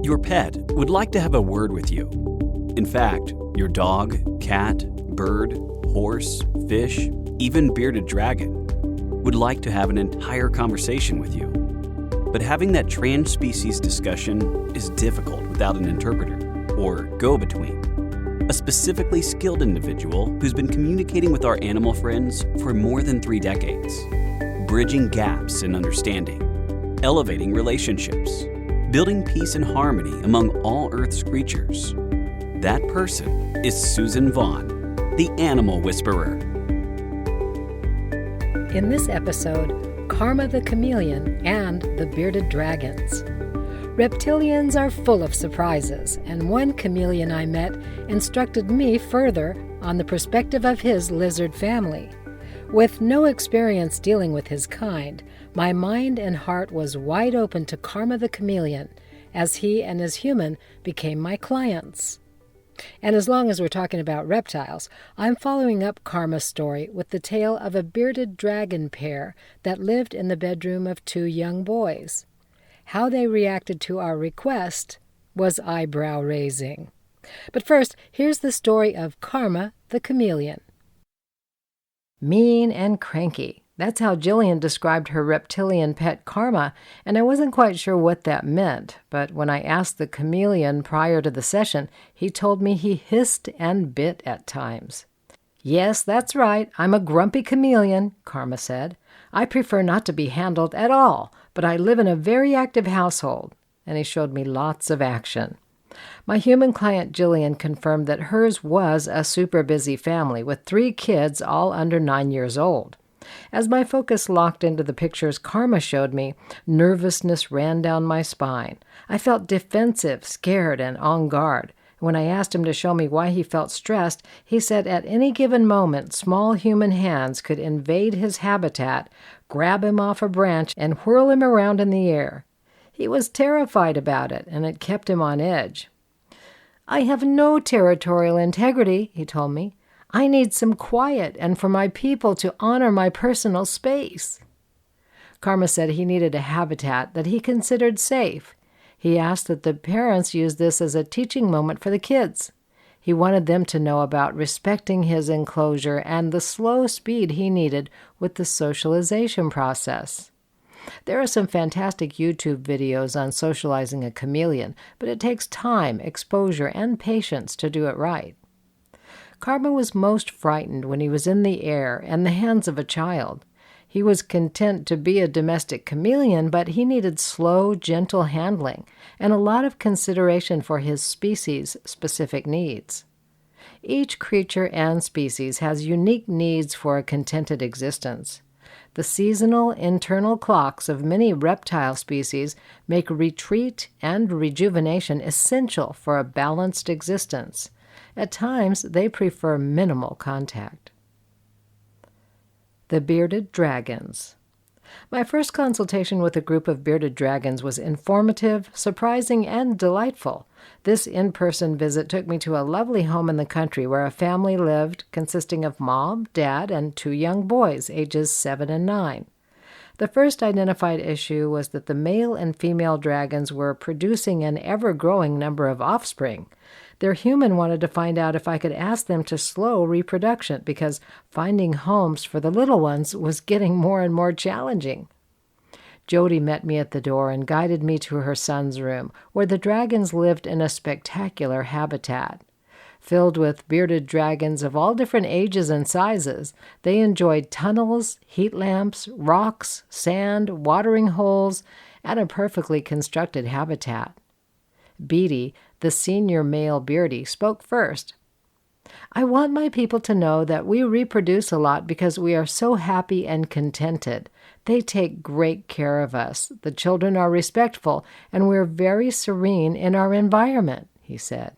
Your pet would like to have a word with you. In fact, your dog, cat, bird, horse, fish, even bearded dragon would like to have an entire conversation with you. But having that trans-species discussion is difficult without an interpreter or go-between, a specifically skilled individual who's been communicating with our animal friends for more than 3 decades, bridging gaps in understanding, elevating relationships, building peace and harmony among all Earth's creatures. That person is Suzan Vaughn, the Animal Whisperer. In this episode, Karma the Chameleon and the Bearded Dragons. Reptilians are full of surprises, and one chameleon I met instructed me further on the perspective of his lizard family. With no experience dealing with his kind, my mind and heart was wide open to Karma the Chameleon, as he and his human became my clients. And as long as we're talking about reptiles, I'm following up Karma's story with the tale of a bearded dragon pair that lived in the bedroom of 2 young boys. How they reacted to our request was eyebrow-raising. But first, here's the story of Karma the Chameleon. Mean and cranky. That's how Jillian described her reptilian pet Karma, and I wasn't quite sure what that meant, but when I asked the chameleon prior to the session, he told me he hissed and bit at times. "Yes, that's right, I'm a grumpy chameleon," Karma said. "I prefer not to be handled at all, but I live in a very active household," and he showed me lots of action. My human client Jillian confirmed that hers was a super busy family with 3 kids all under 9 years old. As my focus locked into the pictures Karma showed me, nervousness ran down my spine. I felt defensive, scared, and on guard. When I asked him to show me why he felt stressed, he said at any given moment, small human hands could invade his habitat, grab him off a branch, and whirl him around in the air. He was terrified about it, and it kept him on edge. "I have no territorial integrity," he told me. "I need some quiet and for my people to honor my personal space." Karma said he needed a habitat that he considered safe. He asked that the parents use this as a teaching moment for the kids. He wanted them to know about respecting his enclosure and the slow speed he needed with the socialization process. There are some fantastic YouTube videos on socializing a chameleon, but it takes time, exposure, and patience to do it right. Karma was most frightened when he was in the air and the hands of a child. He was content to be a domestic chameleon, but he needed slow, gentle handling and a lot of consideration for his species' specific needs. Each creature and species has unique needs for a contented existence. The seasonal internal clocks of many reptile species make retreat and rejuvenation essential for a balanced existence. At times, they prefer minimal contact. The Bearded Dragons. My first consultation with a group of bearded dragons was informative, surprising, and delightful. This in-person visit took me to a lovely home in the country where a family lived consisting of mom, dad, and 2 young boys, ages 7 and 9. The first identified issue was that the male and female dragons were producing an ever-growing number of offspring. Their human wanted to find out if I could ask them to slow reproduction because finding homes for the little ones was getting more and more challenging. Jody met me at the door and guided me to her son's room, where the dragons lived in a spectacular habitat. Filled with bearded dragons of all different ages and sizes, they enjoyed tunnels, heat lamps, rocks, sand, watering holes, and a perfectly constructed habitat. Beatty, the senior male beardy, spoke first. "I want my people to know that we reproduce a lot because we are so happy and contented. They take great care of us. The children are respectful, and we're very serene in our environment," he said.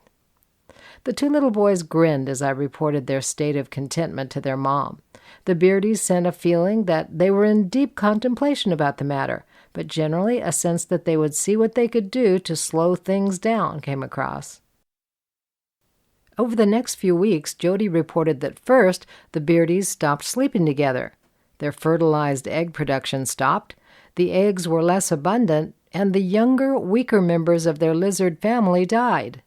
The 2 little boys grinned as I reported their state of contentment to their mom. The beardies sent a feeling that they were in deep contemplation about the matter, but generally a sense that they would see what they could do to slow things down came across. Over the next few weeks, Jody reported that first, the beardies stopped sleeping together. Their fertilized egg production stopped, the eggs were less abundant, and the younger, weaker members of their lizard family died.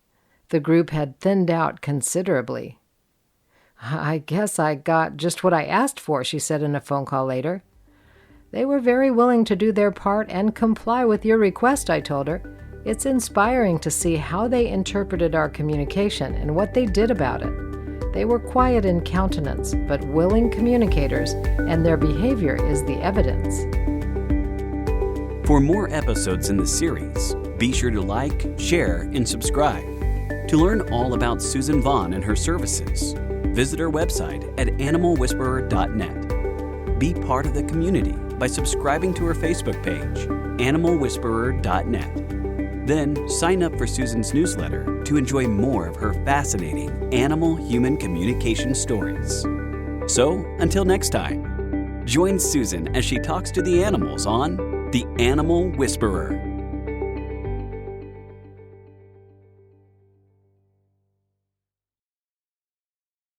The group had thinned out considerably. "I guess I got just what I asked for," she said in a phone call later. "They were very willing to do their part and comply with your request," I told her. "It's inspiring to see how they interpreted our communication and what they did about it. They were quiet in countenance, but willing communicators, and their behavior is the evidence." For more episodes in the series, be sure to like, share, and subscribe. To learn all about Suzan Vaughn and her services, visit her website at animalwhisperer.net. Be part of the community by subscribing to her Facebook page, animalwhisperer.net. Then sign up for Suzan's newsletter to enjoy more of her fascinating animal-human communication stories. So, until next time, join Suzan as she talks to the animals on The Animal Whisperer.